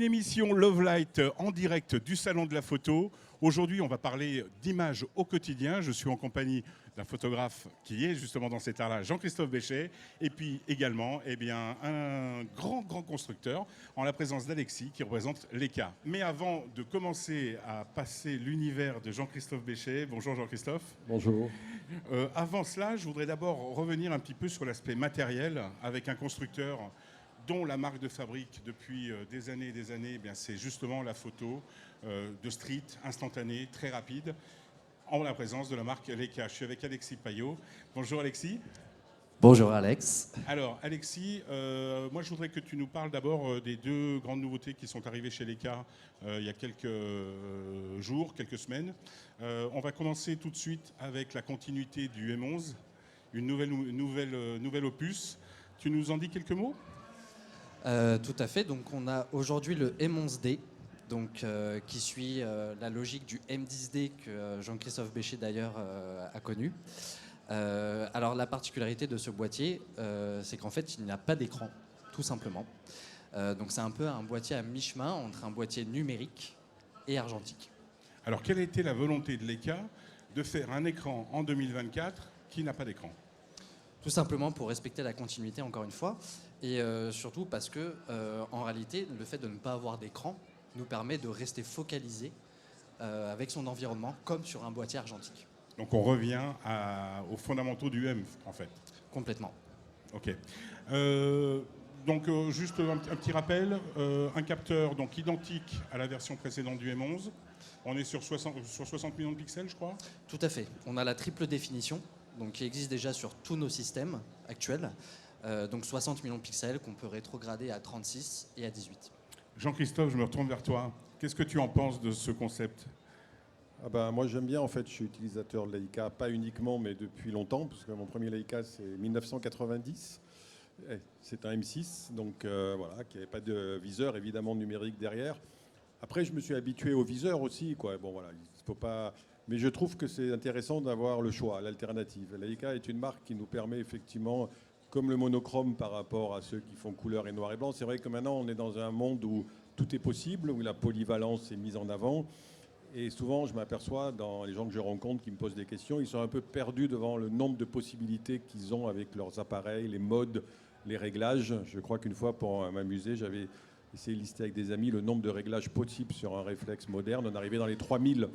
Une émission Love Light en direct du Salon de la Photo. Aujourd'hui, on va parler d'images au quotidien. Je suis en compagnie d'un photographe qui est justement dans cet art-là, Jean-Christophe Béchet, et puis également un grand constructeur en la présence d'Alexis qui représente l'ECA. Mais avant de commencer à passer l'univers de Jean-Christophe Béchet, bonjour Jean-Christophe. Bonjour. Avant cela, je voudrais d'abord revenir un petit peu sur l'aspect matériel avec un constructeur dont la marque de fabrique depuis des années, c'est justement la photo de street, instantanée, très rapide, en la présence de la marque Leica. Je suis avec Alexis Payot. Bonjour Alexis. Bonjour Alex. Alors Alexis, moi je voudrais que tu nous parles d'abord des deux grandes nouveautés qui sont arrivées chez Leica il y a quelques jours, quelques semaines. On va commencer tout de suite avec la continuité du M11, une nouvelle opus. Tu nous en dis quelques mots ? Tout à fait. Donc, on a aujourd'hui le M11D, donc, qui suit la logique du M10D que Jean-Christophe Béchet d'ailleurs a connu. Alors, la particularité de ce boîtier, c'est qu'en fait, il n'y a pas d'écran, tout simplement. Donc, c'est un peu un boîtier à mi-chemin entre un boîtier numérique et argentique. Alors, quelle a été la volonté de Leica de faire un écran en 2024 qui n'a pas d'écran ? Tout simplement pour respecter la continuité, encore une fois, et surtout parce que, en réalité, le fait de ne pas avoir d'écran nous permet de rester focalisé avec son environnement, comme sur un boîtier argentique. Donc on revient aux fondamentaux du M, en fait. Complètement. Ok. Juste un petit rappel, un capteur donc identique à la version précédente du M11. On est sur 60 millions de pixels, je crois. Tout à fait. On a la triple définition, donc qui existe déjà sur tous nos systèmes actuels. Donc 60 millions de pixels qu'on peut rétrograder à 36 et à 18. Jean-Christophe, je me retourne vers toi. Qu'est-ce que tu en penses de ce concept ? Moi j'aime bien, en fait, je suis utilisateur de Leica, pas uniquement, mais depuis longtemps, parce que mon premier Leica c'est 1990. C'est un M6, donc voilà, qui n'avait pas de viseur évidemment numérique derrière. Après, je me suis habitué au viseur aussi, quoi. Bon voilà, il faut pas. Mais je trouve que c'est intéressant d'avoir le choix, l'alternative. Leica est une marque qui nous permet effectivement, comme le monochrome par rapport à ceux qui font couleur et noir et blanc. C'est vrai que maintenant on est dans un monde où tout est possible, où la polyvalence est mise en avant. Et souvent, je m'aperçois dans les gens que je rencontre qui me posent des questions, ils sont un peu perdus devant le nombre de possibilités qu'ils ont avec leurs appareils, les modes, les réglages. Je crois qu'une fois, pour m'amuser, j'avais essayé de lister avec des amis le nombre de réglages possibles sur un réflexe moderne. On arrivait dans les 3000.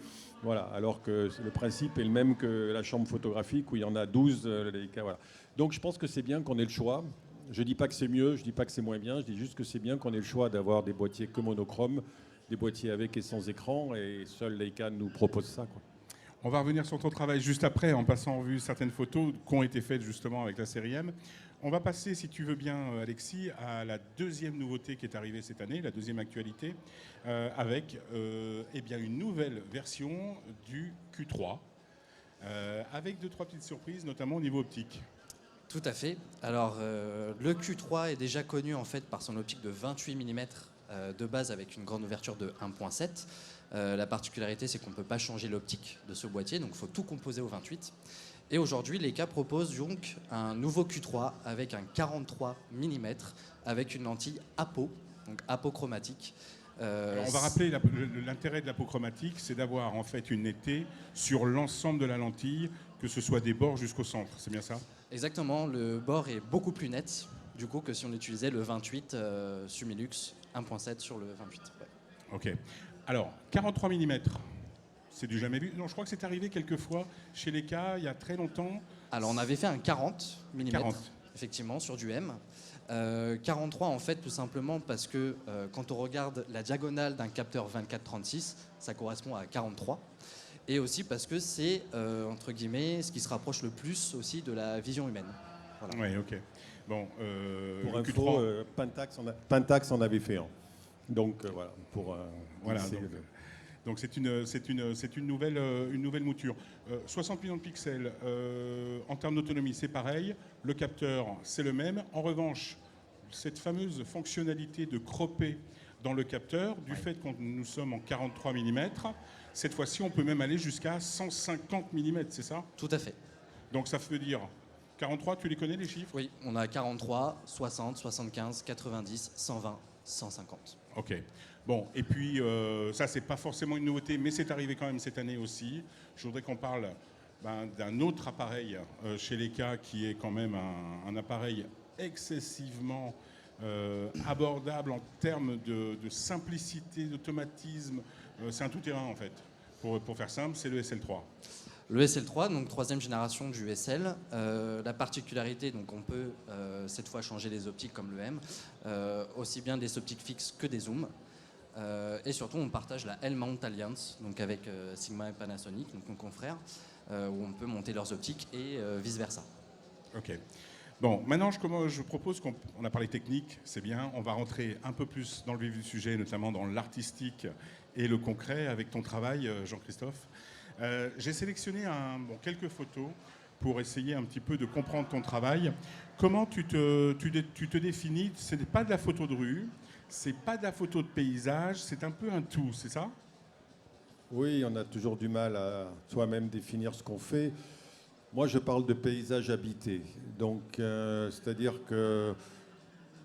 Voilà, alors que le principe est le même que la chambre photographique où il y en a 12. Voilà. Donc je pense que c'est bien qu'on ait le choix. Je ne dis pas que c'est mieux, je ne dis pas que c'est moins bien, je dis juste que c'est bien qu'on ait le choix d'avoir des boîtiers que monochrome, des boîtiers avec et sans écran, et seul Leica nous propose ça, quoi. On va revenir sur ton travail juste après, en passant en vue certaines photos qui ont été faites justement avec la série M. On va passer, si tu veux bien, Alexis, à la deuxième nouveauté qui est arrivée cette année, la deuxième actualité, avec une nouvelle version du Q3, avec 2-3 petites surprises, notamment au niveau optique. Tout à fait. Alors, le Q3 est déjà connu en fait par son optique de 28 mm de base avec une grande ouverture de 1.7. La particularité, c'est qu'on ne peut pas changer l'optique de ce boîtier, donc il faut tout composer au 28. Et aujourd'hui, Leica propose donc un nouveau Q3 avec un 43 mm avec une lentille apo, donc apochromatique. Alors, on va rappeler l'intérêt de l'apochromatique, c'est d'avoir en fait une netteté sur l'ensemble de la lentille, que ce soit des bords jusqu'au centre, c'est bien ça ? Exactement, le bord est beaucoup plus net du coup que si on utilisait le 28 Sumilux 1.7 sur le 28. Ouais. Ok. Alors, 43 mm, c'est du jamais vu. Non, je crois que c'est arrivé quelques fois chez Leica il y a très longtemps. Alors, on avait fait un 40 mm, 40. effectivement, sur du M. 43 en fait, tout simplement parce que quand on regarde la diagonale d'un capteur 24-36, ça correspond à 43. Et aussi parce que c'est, entre guillemets, ce qui se rapproche le plus aussi de la vision humaine. Voilà. Oui, ok. Bon, pour info, Pentax en avait fait un. Donc voilà, voilà. Donc c'est une nouvelle mouture. 60 millions de pixels. En termes d'autonomie, c'est pareil. Le capteur, c'est le même. En revanche, cette fameuse fonctionnalité de cropper dans le capteur, du fait que nous sommes en 43 mm, cette fois-ci, on peut même aller jusqu'à 150 mm, c'est ça ? Tout à fait. Donc ça veut dire 43, tu les connais les chiffres ? Oui, on a 43, 60, 75, 90, 120, 150. Ok. Bon, et puis ça, c'est pas forcément une nouveauté, mais c'est arrivé quand même cette année aussi. Je voudrais qu'on parle d'un autre appareil chez Leica qui est quand même un appareil excessivement abordable en termes de simplicité, d'automatisme. C'est un tout-terrain en fait. Pour faire simple, c'est le SL3. Le SL3, donc troisième génération du SL. La particularité, donc on peut cette fois changer les optiques comme le M, aussi bien des optiques fixes que des zooms. Et surtout, on partage la L-Mount Alliance, donc avec Sigma et Panasonic, donc nos confrères, où on peut monter leurs optiques et vice-versa. Ok. Bon, maintenant, je propose qu'on a parlé technique, c'est bien. On va rentrer un peu plus dans le vif du sujet, notamment dans l'artistique et le concret avec ton travail, Jean-Christophe. J'ai sélectionné quelques photos pour essayer un petit peu de comprendre ton travail. Comment tu te définis? Ce n'est pas de la photo de rue, c'est pas de la photo de paysage, c'est un peu un tout, c'est ça? Oui, on a toujours du mal à soi-même définir ce qu'on fait. Moi, je parle de paysage habité. Donc, c'est-à-dire que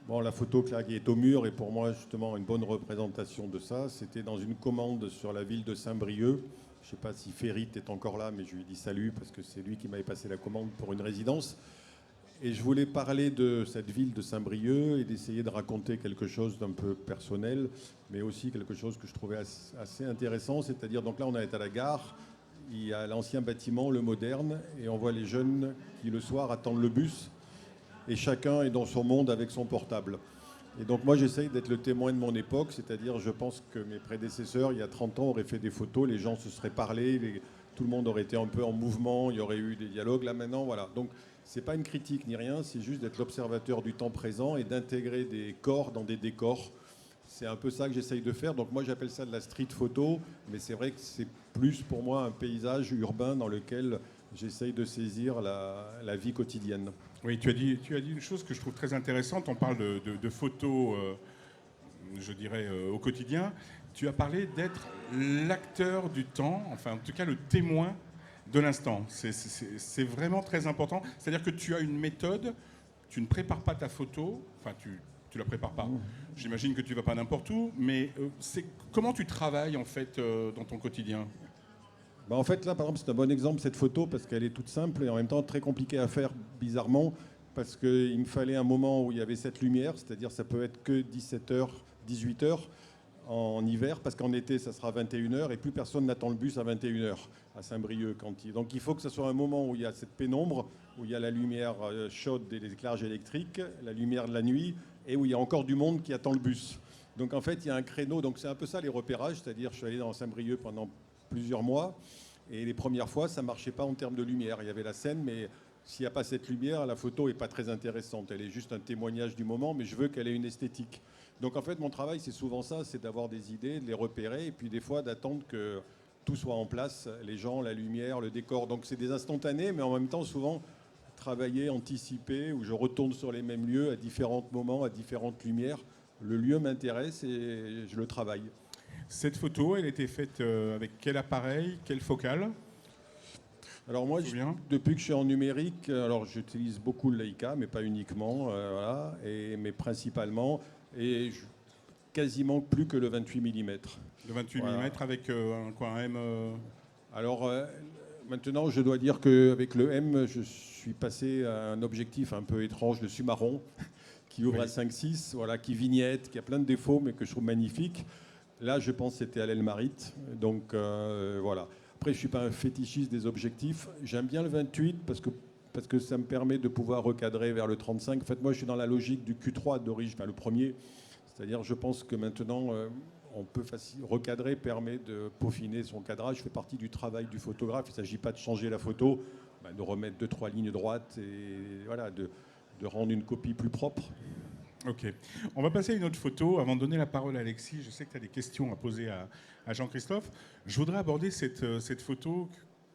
bon, la photo qui est au mur est pour moi justement une bonne représentation de ça. C'était dans une commande sur la ville de Saint-Brieuc. Je ne sais pas si Ferrit est encore là, mais je lui dis salut parce que c'est lui qui m'avait passé la commande pour une résidence. Et je voulais parler de cette ville de Saint-Brieuc et d'essayer de raconter quelque chose d'un peu personnel, mais aussi quelque chose que je trouvais assez intéressant. C'est-à-dire, donc là, on est à la gare. Il y a l'ancien bâtiment, le moderne, et on voit les jeunes qui, le soir, attendent le bus. Et chacun est dans son monde avec son portable. Et donc moi, j'essaye d'être le témoin de mon époque, c'est-à-dire je pense que mes prédécesseurs, il y a 30 ans, auraient fait des photos, les gens se seraient parlé, tout le monde aurait été un peu en mouvement, il y aurait eu des dialogues. Là, maintenant, voilà. Donc, c'est pas une critique ni rien, c'est juste d'être l'observateur du temps présent et d'intégrer des corps dans des décors. C'est un peu ça que j'essaye de faire. Donc moi, j'appelle ça de la street photo, mais c'est vrai que c'est plus pour moi un paysage urbain dans lequel j'essaye de saisir la vie quotidienne. Oui, tu as dit une chose que je trouve très intéressante. On parle de photos, je dirais, au quotidien. Tu as parlé d'être l'acteur du temps, enfin en tout cas le témoin de l'instant. C'est vraiment très important. C'est-à-dire que tu as une méthode, tu ne prépares pas ta photo, enfin tu la prépares pas. J'imagine que tu vas pas n'importe où, mais comment tu travailles en fait dans ton quotidien? Bah en fait, là, par exemple, c'est un bon exemple, cette photo, parce qu'elle est toute simple et en même temps très compliquée à faire, bizarrement, parce qu'il me fallait un moment où il y avait cette lumière, c'est-à-dire ça peut être que 17h, 18h en hiver, parce qu'en été, ça sera 21h et plus personne n'attend le bus à 21h à Saint-Brieuc. Donc il faut que ce soit un moment où il y a cette pénombre, où il y a la lumière chaude des éclairages électriques, la lumière de la nuit, et où il y a encore du monde qui attend le bus. Donc en fait, il y a un créneau, donc c'est un peu ça les repérages, c'est-à-dire je suis allé dans Saint-Brieuc pendant plusieurs mois. Et les premières fois, ça ne marchait pas en termes de lumière. Il y avait la scène, mais s'il n'y a pas cette lumière, la photo n'est pas très intéressante. Elle est juste un témoignage du moment, mais je veux qu'elle ait une esthétique. Donc en fait, mon travail, c'est souvent ça, c'est d'avoir des idées, de les repérer, et puis des fois d'attendre que tout soit en place, les gens, la lumière, le décor. Donc c'est des instantanés, mais en même temps, souvent, travailler, anticiper, où je retourne sur les mêmes lieux à différents moments, à différentes lumières. Le lieu m'intéresse et je le travaille. Cette photo, elle a été faite avec quel appareil, quelle focale? Alors moi, depuis que je suis en numérique, alors j'utilise beaucoup le Leica, mais pas uniquement, voilà, mais principalement, et quasiment plus que le 28 mm. Le 28 voilà. mm avec un M Alors maintenant, je dois dire qu'avec le M, je suis passé à un objectif un peu étrange, le Sumaron, qui ouvre à 5.6, voilà, qui vignette, qui a plein de défauts, mais que je trouve magnifique. Là, je pense que c'était à l'Elmarite. Donc, voilà. Après, je ne suis pas un fétichiste des objectifs. J'aime bien le 28 parce que ça me permet de pouvoir recadrer vers le 35. En fait, moi, je suis dans la logique du Q3 d'origine, enfin, le premier. C'est-à-dire, je pense que maintenant, on peut recadrer, permet de peaufiner son cadrage. Je fais partie du travail du photographe. Il ne s'agit pas de changer la photo, de remettre 2-3 lignes droites et voilà, de rendre une copie plus propre. Ok. On va passer à une autre photo. Avant de donner la parole à Alexis, je sais que tu as des questions à poser à Jean-Christophe. Je voudrais aborder cette photo,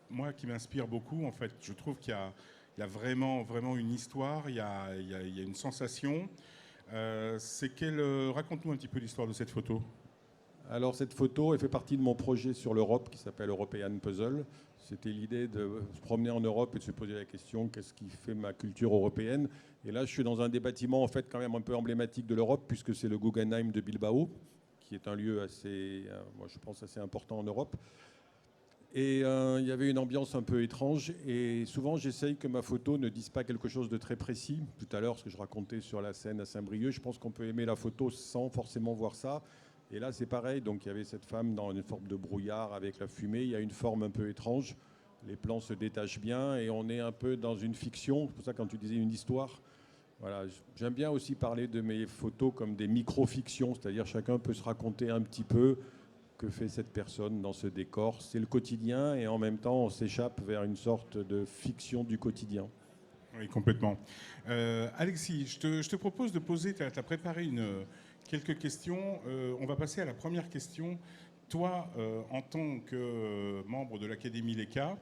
moi, qui m'inspire beaucoup. En fait, je trouve qu'il y a vraiment, vraiment une histoire, il y a une sensation. Raconte-nous un petit peu l'histoire de cette photo. Alors cette photo, elle fait partie de mon projet sur l'Europe qui s'appelle European Puzzle. C'était l'idée de se promener en Europe et de se poser la question qu'est-ce qui fait ma culture européenne. Et là, je suis dans un des bâtiments en fait quand même un peu emblématique de l'Europe puisque c'est le Guggenheim de Bilbao, qui est un lieu assez, moi je pense assez important en Europe. Et il y avait une ambiance un peu étrange. Et souvent, j'essaye que ma photo ne dise pas quelque chose de très précis. Tout à l'heure, ce que je racontais sur la scène à Saint-Brieuc, je pense qu'on peut aimer la photo sans forcément voir ça. Et là, c'est pareil. Donc, il y avait cette femme dans une forme de brouillard avec la fumée. Il y a une forme un peu étrange. Les plans se détachent bien et on est un peu dans une fiction. C'est pour ça, quand tu disais une histoire, voilà, j'aime bien aussi parler de mes photos comme des micro-fictions. C'est-à-dire, chacun peut se raconter un petit peu que fait cette personne dans ce décor. C'est le quotidien et en même temps, on s'échappe vers une sorte de fiction du quotidien. Oui, complètement. Alexis, je te propose de poser, tu as préparé quelques questions. On va passer à la première question. Toi, en tant que membre de l'Académie LECA,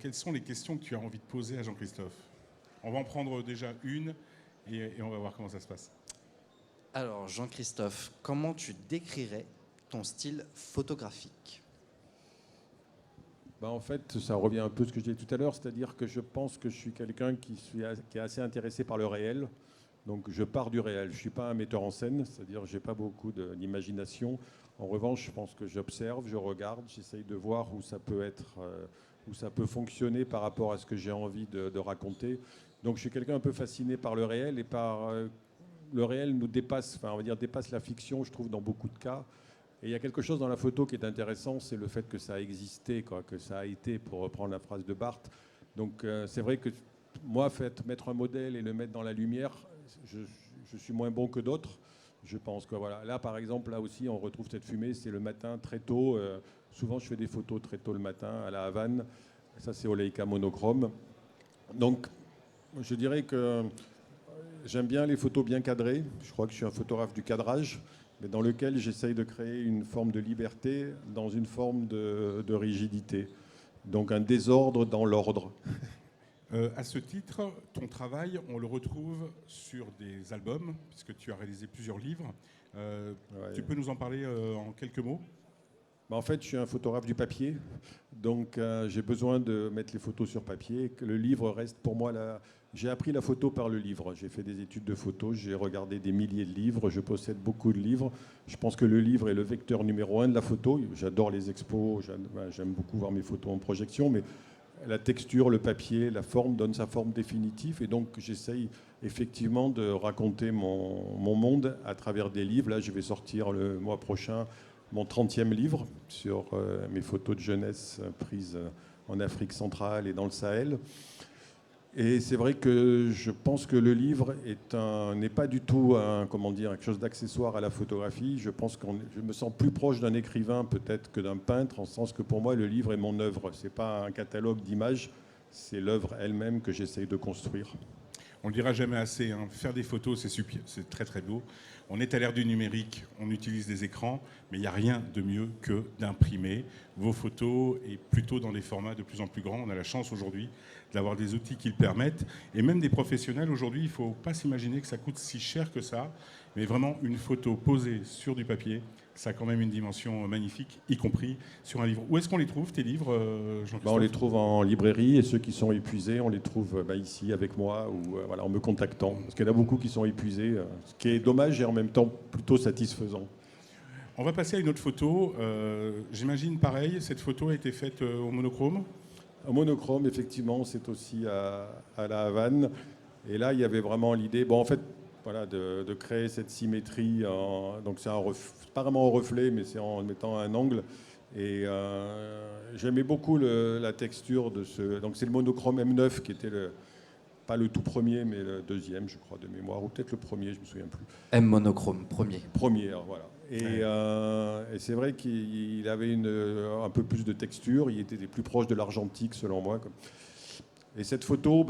quelles sont les questions que tu as envie de poser à Jean-Christophe? On va en prendre déjà une et on va voir comment ça se passe. Alors, Jean-Christophe, comment tu décrirais ton style photographique? En fait, ça revient un peu à ce que je disais tout à l'heure, c'est-à-dire que je pense que je suis quelqu'un qui est assez intéressé par le réel. Donc je pars du réel. Je ne suis pas un metteur en scène, c'est-à-dire que je n'ai pas beaucoup d'imagination. En revanche, je pense que j'observe, je regarde, j'essaye de voir où ça peut être, où ça peut fonctionner par rapport à ce que j'ai envie de raconter. Donc je suis quelqu'un un peu fasciné par le réel et par le réel nous dépasse, enfin on va dire dépasse la fiction, je trouve, dans beaucoup de cas. Et il y a quelque chose dans la photo qui est intéressant, c'est le fait que ça a existé, quoi, que ça a été, pour reprendre la phrase de Barthes. Donc c'est vrai que moi, mettre un modèle et le mettre dans la lumière, je suis moins bon que d'autres. Je pense que voilà. Là, par exemple, là aussi, on retrouve cette fumée. C'est le matin très tôt. Souvent, je fais des photos très tôt le matin à la Havane. Ça, c'est au Leica monochrome. Donc, je dirais que j'aime bien les photos bien cadrées. Je crois que je suis un photographe du cadrage, mais dans lequel j'essaye de créer une forme de liberté dans une forme de rigidité. Donc, un désordre dans l'ordre. À ce titre, ton travail, on le retrouve sur des albums, puisque tu as réalisé plusieurs livres. Ouais. Tu peux nous en parler en quelques mots? En fait, je suis un photographe du papier, donc j'ai besoin de mettre les photos sur papier. Que le livre reste pour moi là. J'ai appris la photo par le livre. J'ai fait des études de photo, j'ai regardé des milliers de livres, je possède beaucoup de livres. Je pense que le livre est le vecteur numéro 1 de la photo. J'adore les expos, j'aime beaucoup voir mes photos en projection, mais la texture, le papier, la forme donne sa forme définitive. Et donc, j'essaye effectivement de raconter mon monde à travers des livres. Là, je vais sortir le mois prochain mon 30e livre sur mes photos de jeunesse prises en Afrique centrale et dans le Sahel. Et c'est vrai que je pense que le livre n'est pas du tout quelque chose d'accessoire à la photographie. Je pense que je me sens plus proche d'un écrivain peut-être que d'un peintre, en ce sens que pour moi, le livre est mon œuvre. Ce n'est pas un catalogue d'images, c'est l'œuvre elle-même que j'essaye de construire. On ne le dira jamais assez, hein. Faire des photos, c'est très très beau. On est à l'ère du numérique, on utilise des écrans, mais il n'y a rien de mieux que d'imprimer vos photos et plutôt dans des formats de plus en plus grands. On a la chance aujourd'hui d'avoir des outils qui le permettent. Et même des professionnels, aujourd'hui, il ne faut pas s'imaginer que ça coûte si cher que ça. Mais vraiment, une photo posée sur du papier, ça a quand même une dimension magnifique, y compris sur un livre. Où est-ce qu'on les trouve, tes livres, Jean-Christophe? On les trouve en librairie et ceux qui sont épuisés, on les trouve ici avec moi ou en me contactant. Parce qu'il y en a beaucoup qui sont épuisés, ce qui est dommage et en même temps plutôt satisfaisant. On va passer à une autre photo. J'imagine pareil, cette photo a été faite au monochrome? Au monochrome, effectivement, c'est aussi à la Havane. Et là, il y avait vraiment l'idée, de créer cette symétrie. Donc, c'est pas vraiment en reflet, mais c'est en mettant un angle. Et j'aimais beaucoup la texture de ce. Donc, c'est le monochrome M9 qui était pas le tout premier, mais le deuxième, je crois, de mémoire, ou peut-être le premier, je me souviens plus. M monochrome, premier. Premier, alors, voilà. Et c'est vrai qu'il avait un peu plus de texture, il était plus proche de l'argentique selon moi. Et cette photo,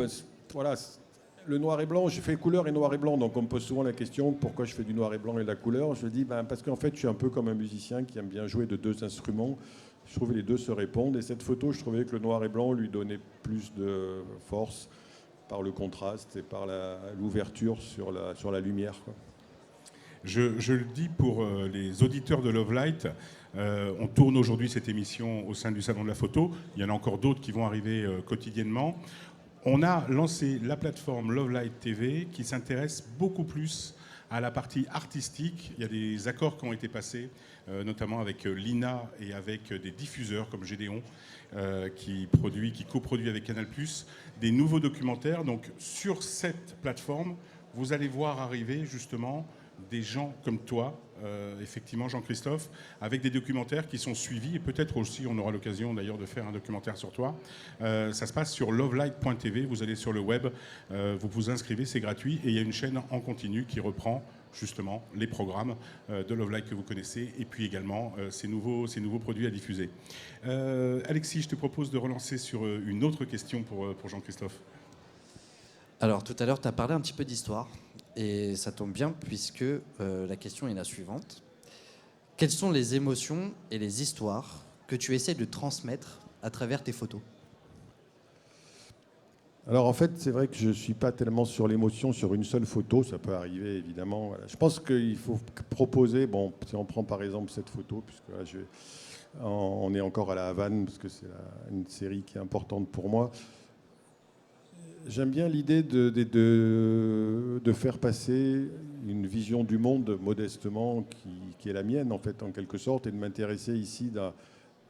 le noir et blanc, j'ai fait couleur et noir et blanc, donc on me pose souvent la question pourquoi je fais du noir et blanc et de la couleur. Je dis parce qu'en fait je suis un peu comme un musicien qui aime bien jouer de deux instruments. Je trouvais les deux se répondent et cette photo, je trouvais que le noir et blanc lui donnait plus de force par le contraste et par l'ouverture sur la lumière, quoi. Je le dis pour les auditeurs de Love Light, on tourne aujourd'hui cette émission au sein du Salon de la Photo. Il y en a encore d'autres qui vont arriver quotidiennement. On a lancé la plateforme Love Light TV qui s'intéresse beaucoup plus à la partie artistique. Il y a des accords qui ont été passés, notamment avec l'INA et avec des diffuseurs comme Gédéon, qui coproduit avec Canal+, des nouveaux documentaires. Donc sur cette plateforme, vous allez voir arriver justement des gens comme toi, effectivement Jean-Christophe, avec des documentaires qui sont suivis, et peut-être aussi on aura l'occasion d'ailleurs de faire un documentaire sur toi. Ça se passe sur lovelight.tv, vous allez sur le web, vous vous inscrivez, c'est gratuit, et il y a une chaîne en continu qui reprend justement les programmes de Love Light que vous connaissez, et puis également ces nouveaux produits à diffuser. Alexis, je te propose de relancer sur une autre question pour Jean-Christophe. Alors tout à l'heure, tu as parlé un petit peu d'histoire, et ça tombe bien puisque la question est la suivante. Quelles sont les émotions et les histoires que tu essaies de transmettre à travers tes photos ? Alors en fait, c'est vrai que je ne suis pas tellement sur l'émotion sur une seule photo, ça peut arriver évidemment. Voilà. Je pense qu'il faut proposer, bon, si on prend par exemple cette photo, puisque là, on est encore à la Havane, parce que c'est une série qui est importante pour moi. J'aime bien l'idée de faire passer une vision du monde modestement qui est la mienne en fait en quelque sorte, et de m'intéresser ici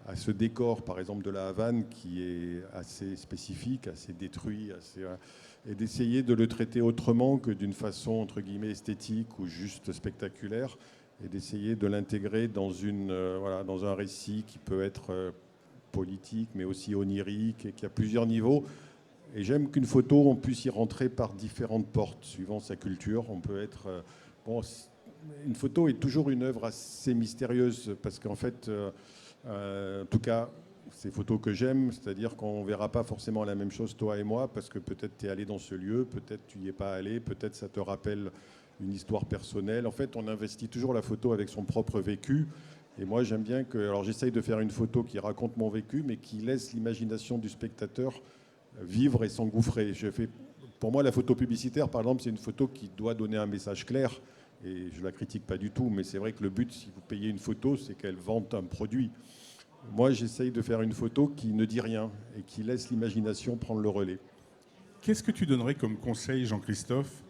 à ce décor par exemple de la Havane qui est assez spécifique, assez détruit, et d'essayer de le traiter autrement que d'une façon entre guillemets esthétique ou juste spectaculaire, et d'essayer de l'intégrer dans dans un récit qui peut être politique mais aussi onirique et qui a plusieurs niveaux. Et j'aime qu'une photo, on puisse y rentrer par différentes portes, suivant sa culture. On peut être... une photo est toujours une œuvre assez mystérieuse, parce qu'en fait, en tout cas, ces photos que j'aime, c'est-à-dire qu'on ne verra pas forcément la même chose, toi et moi, parce que peut-être tu es allé dans ce lieu, peut-être tu n'y es pas allé, peut-être ça te rappelle une histoire personnelle. En fait, on investit toujours la photo avec son propre vécu. Et moi, j'aime bien que... Alors, j'essaye de faire une photo qui raconte mon vécu, mais qui laisse l'imagination du spectateur vivre et s'engouffrer. Pour moi, la photo publicitaire, par exemple, c'est une photo qui doit donner un message clair, et je ne la critique pas du tout, mais c'est vrai que le but, si vous payez une photo, c'est qu'elle vante un produit. Moi, j'essaye de faire une photo qui ne dit rien et qui laisse l'imagination prendre le relais. Qu'est-ce que tu donnerais comme conseil, Jean-Christophe,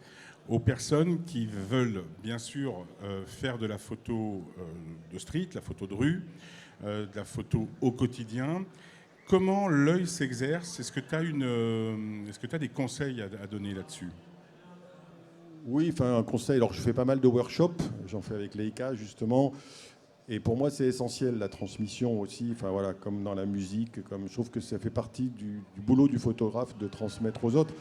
aux personnes qui veulent, bien sûr, faire de la photo de street, la photo de rue, de la photo au quotidien ? Comment l'œil s'exerce ? Est-ce que tu as des conseils à donner là-dessus ? Oui, enfin un conseil. Alors je fais pas mal de workshops, j'en fais avec Leica justement. Et pour moi, c'est essentiel la transmission aussi. Enfin voilà, comme dans la musique, comme je trouve que ça fait partie du boulot du photographe de transmettre aux autres.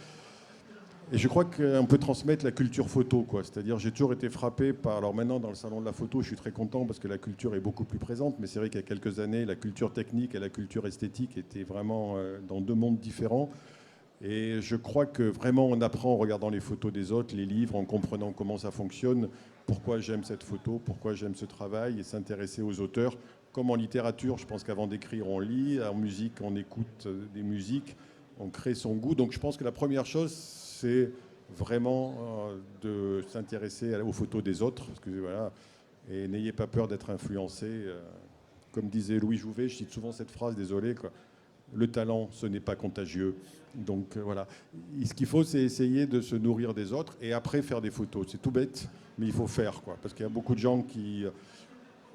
Et je crois qu'on peut transmettre la culture photo, quoi. C'est-à-dire, j'ai toujours été frappé par... Alors maintenant, dans le salon de la photo, je suis très content parce que la culture est beaucoup plus présente. Mais c'est vrai qu'il y a quelques années, la culture technique et la culture esthétique étaient vraiment dans deux mondes différents. Et je crois que vraiment, on apprend en regardant les photos des autres, les livres, en comprenant comment ça fonctionne, pourquoi j'aime cette photo, pourquoi j'aime ce travail, et s'intéresser aux auteurs. Comme en littérature, je pense qu'avant d'écrire, on lit. En musique, on écoute des musiques, on crée son goût. Donc je pense que la première chose, c'est vraiment de s'intéresser aux photos des autres, parce que, voilà, et n'ayez pas peur d'être influencé. Comme disait Louis Jouvet, je cite souvent cette phrase, désolé, quoi. Le talent, ce n'est pas contagieux. Donc voilà. Et ce qu'il faut, c'est essayer de se nourrir des autres et après faire des photos. C'est tout bête, mais il faut faire, quoi. Parce qu'il y a beaucoup de gens qui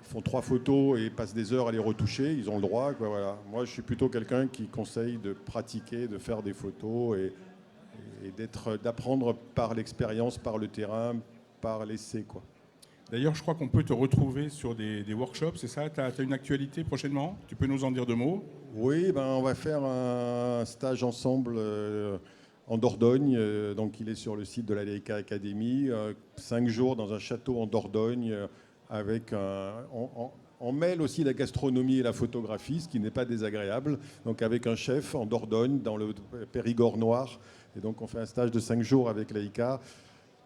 font 3 photos et passent des heures à les retoucher. Ils ont le droit, quoi, voilà. Moi, je suis plutôt quelqu'un qui conseille de pratiquer, de faire des photos et d'apprendre par l'expérience, par le terrain, par l'essai, quoi. D'ailleurs, je crois qu'on peut te retrouver sur des workshops, c'est ça ? Tu as une actualité prochainement ? Tu peux nous en dire 2 mots ? Oui, on va faire un stage ensemble en Dordogne. Donc, il est sur le site de la Leica Academy. 5 jours dans un château en Dordogne avec on mêle aussi la gastronomie et la photographie, ce qui n'est pas désagréable. Donc avec un chef en Dordogne, dans le Périgord noir. Et donc on fait un stage de 5 jours avec Leica,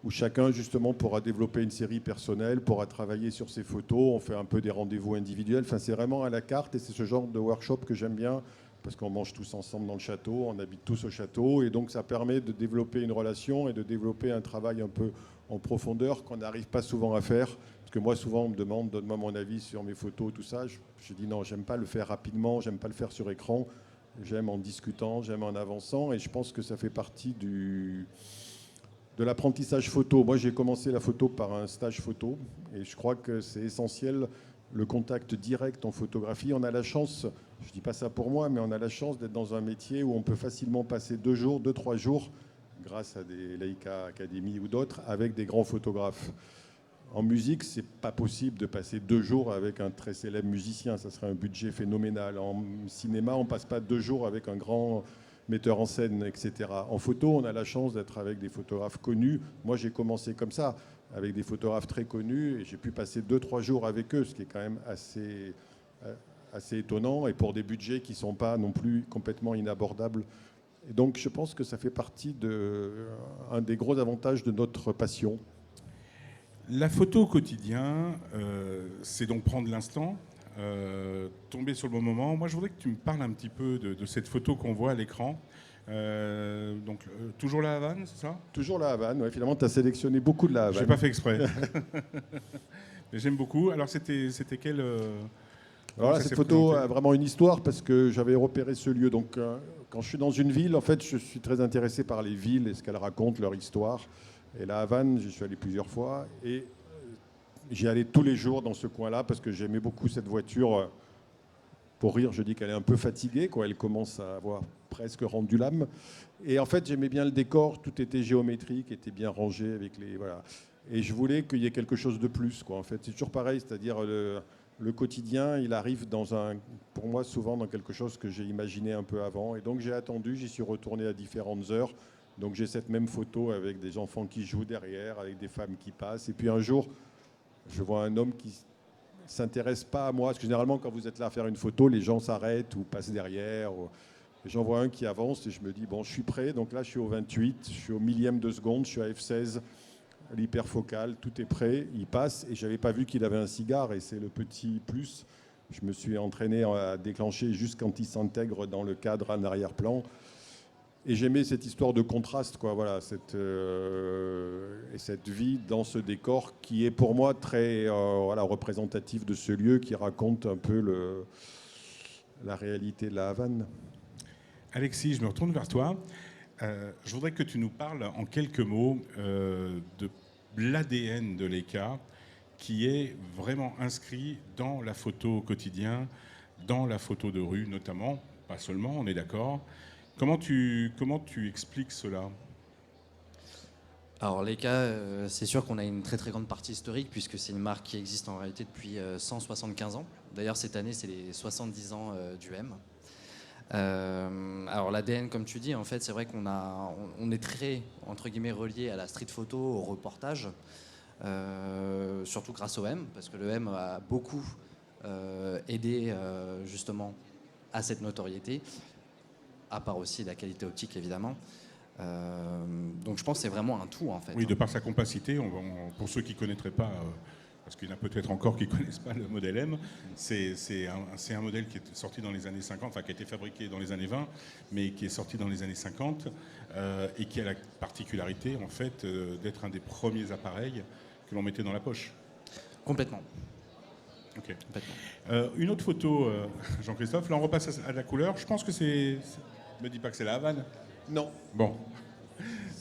où chacun justement pourra développer une série personnelle, pourra travailler sur ses photos. On fait un peu des rendez-vous individuels. Enfin, c'est vraiment à la carte, et c'est ce genre de workshop que j'aime bien, parce qu'on mange tous ensemble dans le château, on habite tous au château, et donc ça permet de développer une relation et de développer un travail un peu en profondeur qu'on n'arrive pas souvent à faire. Parce que moi, souvent, on me demande, donne-moi mon avis sur mes photos, tout ça. Je dis non, j'aime pas le faire rapidement, j'aime pas le faire sur écran. J'aime en discutant, j'aime en avançant. Et je pense que ça fait partie de l'apprentissage photo. Moi, j'ai commencé la photo par un stage photo. Et je crois que c'est essentiel, le contact direct en photographie. On a la chance, je ne dis pas ça pour moi, mais on a la chance d'être dans un métier où on peut facilement passer 2 jours, 2-3 jours, grâce à des Leica Academy ou d'autres, avec des grands photographes. En musique, c'est pas possible de passer 2 jours avec un très célèbre musicien. Ça serait un budget phénoménal. En cinéma, on passe pas 2 jours avec un grand metteur en scène, etc. En photo, on a la chance d'être avec des photographes connus. Moi, j'ai commencé comme ça, avec des photographes très connus, et j'ai pu passer 2-3 jours avec eux, ce qui est quand même assez étonnant, et pour des budgets qui sont pas non plus complètement inabordables. Et donc, je pense que ça fait partie un des gros avantages de notre passion. La photo au quotidien, c'est donc prendre l'instant, tomber sur le bon moment. Moi, je voudrais que tu me parles un petit peu de cette photo qu'on voit à l'écran. Toujours la Havane, c'est ça? Toujours la Havane, ouais, finalement, tu as sélectionné beaucoup de la Havane. Je n'ai pas fait exprès. Mais j'aime beaucoup. Alors, c'était quelle... Alors là, cette photo a vraiment une histoire parce que j'avais repéré ce lieu. Donc, quand je suis dans une ville, en fait, je suis très intéressé par les villes et ce qu'elles racontent, leur histoire. Et la Havane, j'y suis allé plusieurs fois et j'y allais tous les jours dans ce coin-là parce que j'aimais beaucoup cette voiture. Pour rire, je dis qu'elle est un peu fatiguée, quoi. Elle commence à avoir presque rendu l'âme. Et en fait, j'aimais bien le décor. Tout était géométrique, était bien rangé avec les voilà. Et je voulais qu'il y ait quelque chose de plus, quoi. En fait, c'est toujours pareil, c'est-à-dire le quotidien, il arrive pour moi, souvent dans quelque chose que j'ai imaginé un peu avant. Et donc j'ai attendu, j'y suis retourné à différentes heures. Donc j'ai cette même photo avec des enfants qui jouent derrière, avec des femmes qui passent. Et puis un jour, je vois un homme qui s'intéresse pas à moi. Parce que généralement, quand vous êtes là à faire une photo, les gens s'arrêtent ou passent derrière. J'en vois un qui avance et je me dis, bon, je suis prêt. Donc là, je suis au 28, je suis au millième de seconde, je suis à f16, l'hyperfocale, tout est prêt. Il passe et je n'avais pas vu qu'il avait un cigare et c'est le petit plus. Je me suis entraîné à déclencher juste quand il s'intègre dans le cadre en arrière-plan. Et j'aimais cette histoire de contraste, quoi, voilà, cette vie dans ce décor qui est pour moi très représentatif de ce lieu qui raconte un peu la réalité de la Havane. Alexis, je me retourne vers toi. Je voudrais que tu nous parles en quelques mots de l'ADN de Leica qui est vraiment inscrit dans la photo au quotidien, dans la photo de rue notamment, pas seulement, on est d'accord. Comment tu expliques cela? Alors Leica, c'est sûr qu'on a une très très grande partie historique puisque c'est une marque qui existe en réalité depuis 175 ans. D'ailleurs cette année c'est les 70 ans du M. Alors l'ADN comme tu dis, en fait c'est vrai on est très entre guillemets relié à la street photo, au reportage, surtout grâce au M parce que le M a beaucoup aidé justement à cette notoriété. À part aussi la qualité optique, évidemment. Donc je pense que c'est vraiment un tout, en fait. Oui, de par sa compacité, pour ceux qui ne connaîtraient pas, parce qu'il y en a peut-être encore qui ne connaissent pas le modèle M, c'est un modèle qui est sorti dans les années 50, enfin qui a été fabriqué dans les années 20, mais qui est sorti dans les années 50, et qui a la particularité, en fait, d'être un des premiers appareils que l'on mettait dans la poche. Complètement. Okay. Une autre photo, Jean-Christophe, là on repasse à la couleur. Je pense que me dis pas que c'est la Havane. Non. Bon.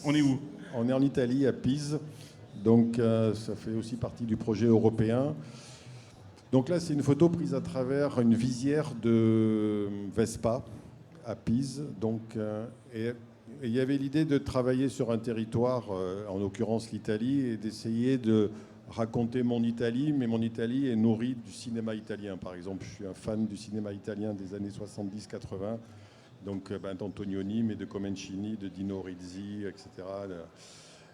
On est où? On est en Italie, à Pise. Donc ça fait aussi partie du projet européen. Donc là, c'est une photo prise à travers une visière de Vespa à Pise. Donc, et il y avait l'idée de travailler sur un territoire, en l'occurrence l'Italie, et d'essayer de raconter mon Italie, mais mon Italie est nourrie du cinéma italien. Par exemple, je suis un fan du cinéma italien des années 70-80, donc d'Antonioni, mais de Comencini, de Dino Risi, etc., de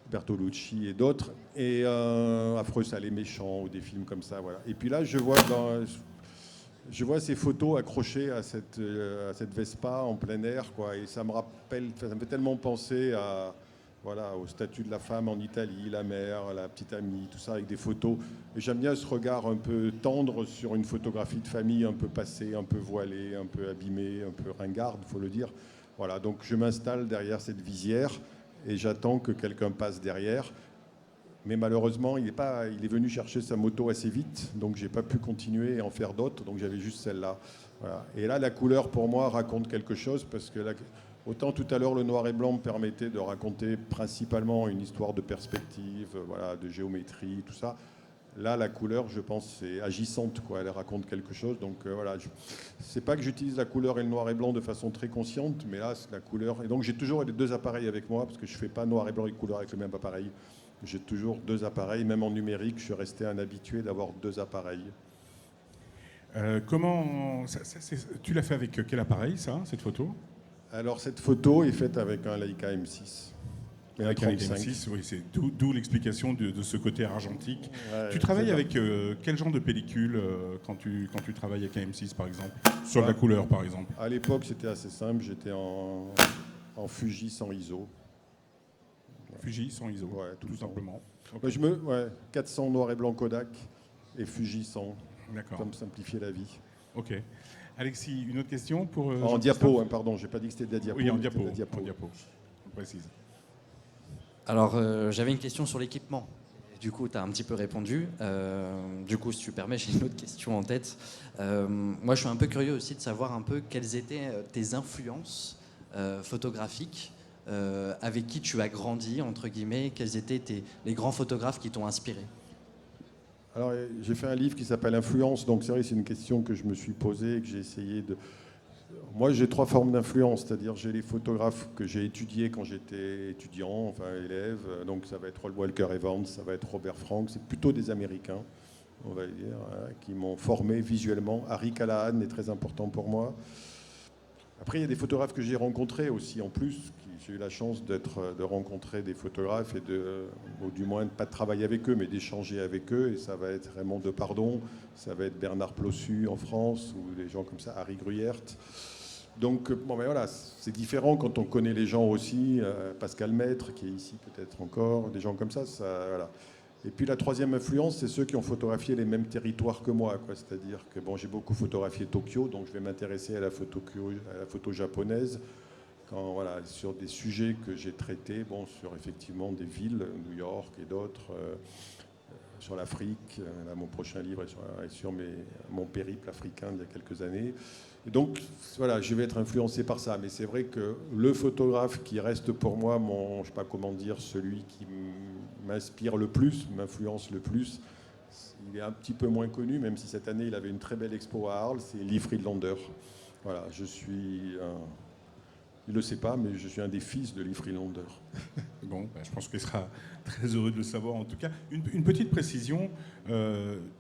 Bertolucci et d'autres, et Affreux, Salé, Méchant, ou des films comme ça, voilà. Et puis là, je vois ces photos accrochées à cette Vespa en plein air, quoi, et ça me fait tellement penser au statut de la femme en Italie, la mère, la petite amie, tout ça avec des photos. Et j'aime bien ce regard un peu tendre sur une photographie de famille un peu passée, un peu voilée, un peu abîmée, un peu ringarde, il faut le dire. Voilà, donc je m'installe derrière cette visière et j'attends que quelqu'un passe derrière. Mais malheureusement, il est venu chercher sa moto assez vite, donc j'ai pas pu continuer et en faire d'autres, donc j'avais juste celle-là. Voilà. Et là, la couleur, pour moi, raconte quelque chose, parce que autant tout à l'heure, le noir et blanc me permettait de raconter principalement une histoire de perspective, voilà, de géométrie, tout ça. Là, la couleur, je pense, c'est agissante, quoi. Elle raconte quelque chose. Donc voilà, c'est pas que j'utilise la couleur et le noir et blanc de façon très consciente, mais là, c'est la couleur. Et donc j'ai toujours les deux appareils avec moi, parce que je fais pas noir et blanc et couleur avec le même appareil. J'ai toujours deux appareils, même en numérique, je suis resté un habitué d'avoir deux appareils. Tu l'as fait avec quel appareil, ça, cette photo? Alors cette photo est faite avec un Leica M6. Avec un M6, oui, c'est d'où l'explication de ce côté argentique. Ouais, tu travailles avec quel genre de pellicule quand tu travailles avec un M6, par exemple? Sur de la couleur, par exemple? À l'époque, c'était assez simple. J'étais en Fuji sans ISO. Fuji sans ISO, ouais, tout simplement. Okay. 400 noir et blanc Kodak et Fuji 100. D'accord. Pour me simplifier la vie. Ok. Alexis, une autre question pour en diapo, hein, pardon, j'ai pas dit que c'était de la diapo. Oui, en diapo. On précise. Alors, j'avais une question sur l'équipement. Du coup, tu as un petit peu répondu. Du coup, si tu permets, j'ai une autre question en tête. Moi, je suis un peu curieux aussi de savoir un peu quelles étaient tes influences photographiques, avec qui tu as grandi, entre guillemets, quels étaient les grands photographes qui t'ont inspiré? Alors, j'ai fait un livre qui s'appelle Influence, donc c'est vrai, c'est une question que je me suis posée, que j'ai essayé de... Moi, j'ai trois formes d'influence, c'est-à-dire j'ai les photographes que j'ai étudiés quand j'étais étudiant, enfin élève, donc ça va être Walker Evans, ça va être Robert Frank, c'est plutôt des Américains, on va dire, hein, qui m'ont formé visuellement. Harry Callahan est très important pour moi. Après, il y a des photographes que j'ai rencontrés aussi en plus. J'ai eu la chance de rencontrer des photographes et ou du moins de ne pas travailler avec eux, mais d'échanger avec eux. Et ça va être Raymond Depardon, ça va être Bernard Plossu en France, ou des gens comme ça, Harry Gruyert. Donc, bon, ben voilà, c'est différent quand on connaît les gens aussi. Pascal Maître, qui est ici peut-être encore, des gens comme ça, voilà. Et puis la troisième influence, c'est ceux qui ont photographié les mêmes territoires que moi, quoi. C'est-à-dire que bon, j'ai beaucoup photographié Tokyo, donc je vais m'intéresser à la photo japonaise, voilà, sur des sujets que j'ai traités, bon, sur effectivement des villes, New York et d'autres, sur l'Afrique. Là, mon prochain livre est sur mon périple africain d'il y a quelques années. Et donc, voilà, je vais être influencé par ça. Mais c'est vrai que le photographe qui reste pour moi, je ne sais pas comment dire, celui qui m'inspire le plus, m'influence le plus, il est un petit peu moins connu, même si cette année, il avait une très belle expo à Arles, c'est Lee Friedlander. Voilà, il ne le sait pas, mais je suis un des fils de Lee Friedlander. Bon, je pense qu'il sera très heureux de le savoir en tout cas. Une petite précision,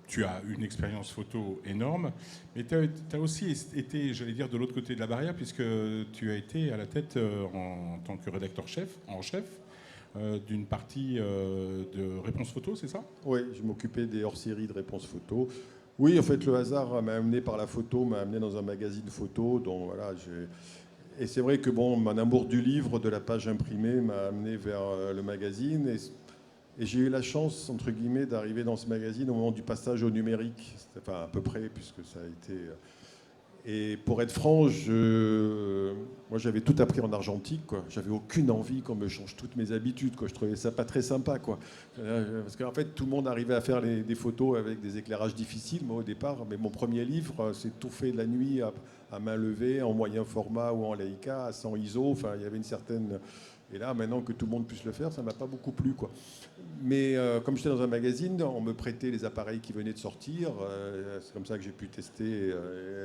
tu as une expérience photo énorme, mais tu as aussi été, j'allais dire, de l'autre côté de la barrière, puisque tu as été à la tête, en tant que rédacteur en chef, d'une partie de Réponse Photo, c'est ça? Oui, je m'occupais des hors-séries de Réponse Photo. Oui, en fait, le hasard m'a amené par la photo, m'a amené dans un magazine photo, donc voilà, Et c'est vrai que bon, mon amour du livre, de la page imprimée, m'a amené vers le magazine. Et j'ai eu la chance, entre guillemets, d'arriver dans ce magazine au moment du passage au numérique. Enfin, à peu près, puisque ça a été... Et pour être franc, moi j'avais tout appris en argentique, quoi. J'avais aucune envie qu'on me change toutes mes habitudes, quoi. Je trouvais ça pas très sympa, quoi. Parce qu'en fait, tout le monde arrivait à faire des photos avec des éclairages difficiles, moi au départ. Mais mon premier livre, c'est tout fait la nuit à main levée, en moyen format ou en Leica, à 100 ISO. Enfin, il y avait une certaine... Et là, maintenant que tout le monde puisse le faire, ça ne m'a pas beaucoup plu, quoi. Mais comme j'étais dans un magazine, on me prêtait les appareils qui venaient de sortir. C'est comme ça que j'ai pu tester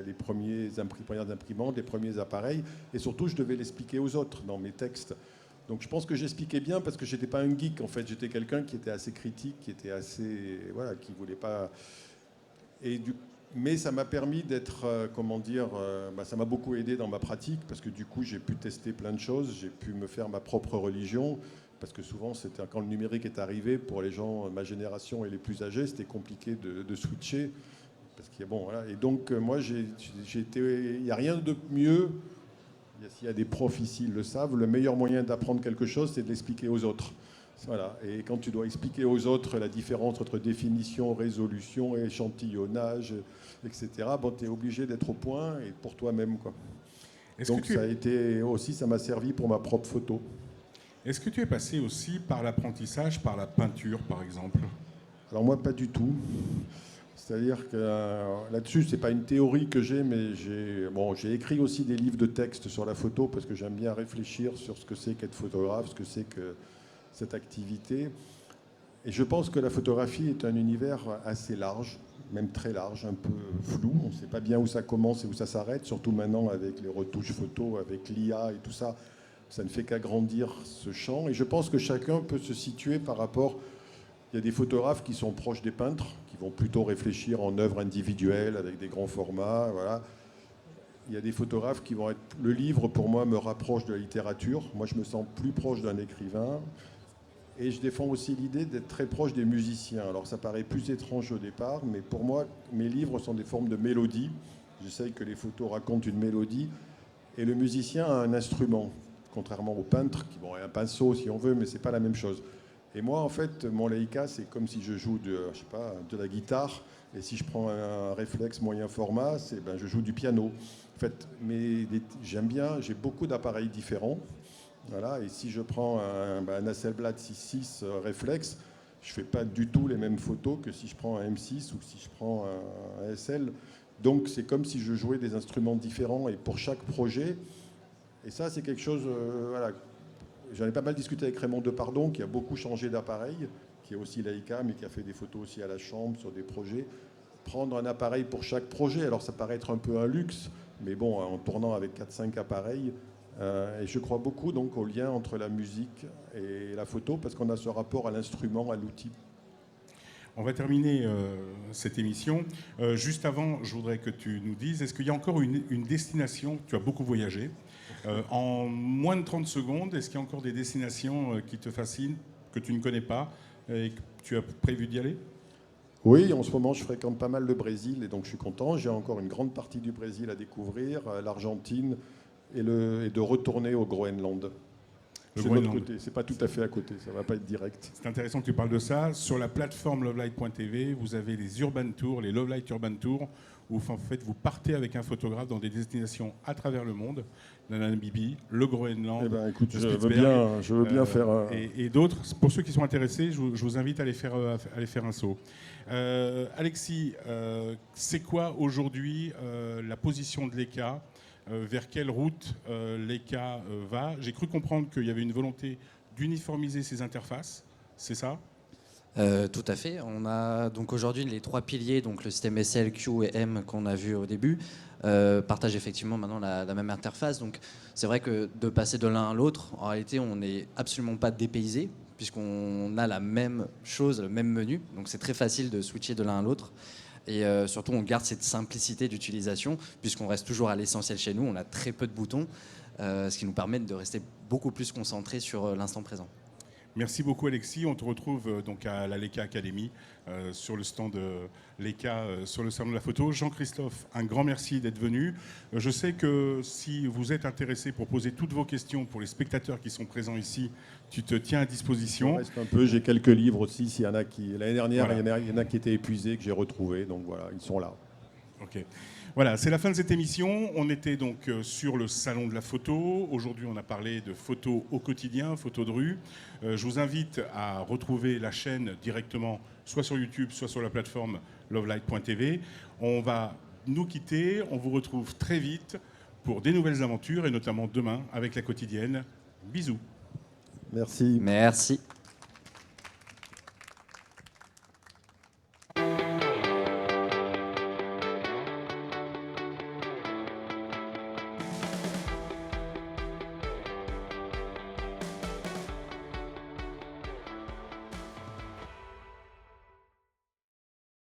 les premières imprimantes, les premiers appareils. Et surtout, je devais l'expliquer aux autres dans mes textes. Donc je pense que j'expliquais bien parce que je n'étais pas un geek, en fait. J'étais quelqu'un qui était assez critique, qui était assez... Voilà, qui ne voulait pas... Mais ça m'a permis d'être, ça m'a beaucoup aidé dans ma pratique parce que du coup, j'ai pu tester plein de choses, j'ai pu me faire ma propre religion parce que souvent, c'était quand le numérique est arrivé, pour les gens de ma génération et les plus âgés, c'était compliqué de switcher. Parce qu'il y a, bon, voilà. Et donc, moi, il n'y a rien de mieux, s'il y a des profs ici, ils le savent, le meilleur moyen d'apprendre quelque chose, c'est de l'expliquer aux autres. Voilà. Et quand tu dois expliquer aux autres la différence entre définition, résolution, échantillonnage, etc., bon, tu es obligé d'être au point et pour toi-même, quoi. Donc ça m'a servi pour ma propre photo. Est-ce que tu es passé aussi par l'apprentissage, par la peinture, par exemple? Alors moi, pas du tout. C'est-à-dire que là-dessus, c'est pas une théorie que j'ai, mais j'ai écrit aussi des livres de texte sur la photo parce que j'aime bien réfléchir sur ce que c'est qu'être photographe, ce que c'est que cette activité. Et je pense que la photographie est un univers assez large, même très large, un peu flou. On ne sait pas bien où ça commence et où ça s'arrête, surtout maintenant avec les retouches photo, avec l'IA et tout ça. Ça ne fait qu'agrandir ce champ. Et je pense que chacun peut se situer par rapport... Il y a des photographes qui sont proches des peintres, qui vont plutôt réfléchir en œuvres individuelles avec des grands formats. Voilà. Il y a des photographes qui vont être... Le livre, pour moi, me rapproche de la littérature. Moi, je me sens plus proche d'un écrivain. Et je défends aussi l'idée d'être très proche des musiciens. Alors, ça paraît plus étrange au départ, mais pour moi, mes livres sont des formes de mélodies. J'essaye que les photos racontent une mélodie. Et le musicien a un instrument, contrairement au peintre, qui a un pinceau si on veut, mais ce n'est pas la même chose. Et moi, en fait, mon Leica, c'est comme si je joue de la guitare. Et si je prends un réflexe moyen format, je joue du piano. En fait, j'aime bien, j'ai beaucoup d'appareils différents. Voilà, et si je prends un Hasselblad 6.6 réflexe, je ne fais pas du tout les mêmes photos que si je prends un M6 ou si je prends un SL. Donc c'est comme si je jouais des instruments différents et pour chaque projet. Et ça, c'est quelque chose... voilà. J'en ai pas mal discuté avec Raymond Depardon, qui a beaucoup changé d'appareil, qui est aussi Leica, mais qui a fait des photos aussi à la chambre sur des projets. Prendre un appareil pour chaque projet, alors ça paraît être un peu un luxe, mais bon, en tournant avec 4-5 appareils, et je crois beaucoup donc au lien entre la musique et la photo, parce qu'on a ce rapport à l'instrument, à l'outil. On va terminer cette émission. Juste avant, je voudrais que tu nous dises, est-ce qu'il y a encore une destination, tu as beaucoup voyagé, en moins de 30 secondes, est-ce qu'il y a encore des destinations qui te fascinent, que tu ne connais pas et que tu as prévu d'y aller? Oui, en ce moment, je fréquente pas mal le Brésil et donc je suis content. J'ai encore une grande partie du Brésil à découvrir, l'Argentine et de retourner au Groenland. C'est de l'autre côté, c'est pas tout à fait à côté, ça va pas être direct. C'est intéressant que tu parles de ça. Sur la plateforme lovelight.tv, vous avez les Urban Tours, les Lovelight Urban Tours, où en fait vous partez avec un photographe dans des destinations à travers le monde, la Namibie, le Groenland, Eh ben, écoute, le je Spitzberg, veux bien faire et d'autres. Pour ceux qui sont intéressés, je vous invite à aller faire un saut. Alexis, c'est quoi aujourd'hui la position de Leica? Vers quelle route Leica va? J'ai cru comprendre qu'il y avait une volonté d'uniformiser ces interfaces, c'est ça? Tout à fait. On a donc aujourd'hui les trois piliers, donc le système SL, Q et M qu'on a vu au début, partagent effectivement maintenant la même interface. Donc c'est vrai que de passer de l'un à l'autre, en réalité, on n'est absolument pas dépaysé puisqu'on a la même chose, le même menu. Donc c'est très facile de switcher de l'un à l'autre. Et surtout, on garde cette simplicité d'utilisation puisqu'on reste toujours à l'essentiel chez nous. On a très peu de boutons, ce qui nous permet de rester beaucoup plus concentré sur l'instant présent. Merci beaucoup Alexis, on te retrouve donc à la Leica Academy sur le stand Leica, sur le salon de la photo. Jean-Christophe, un grand merci d'être venu. Je sais que si vous êtes intéressé pour poser toutes vos questions pour les spectateurs qui sont présents ici, tu te tiens à disposition. Il reste un peu, j'ai quelques livres aussi, s'il y en a qui... L'année dernière, voilà. il y en a qui étaient épuisés, que j'ai retrouvés, donc voilà, ils sont là. Ok. Voilà, c'est la fin de cette émission. On était donc sur le salon de la photo. Aujourd'hui, on a parlé de photos au quotidien, photos de rue. Je vous invite à retrouver la chaîne directement, soit sur YouTube, soit sur la plateforme lovelight.tv. On va nous quitter. On vous retrouve très vite pour des nouvelles aventures et notamment demain avec la quotidienne. Bisous. Merci. Merci.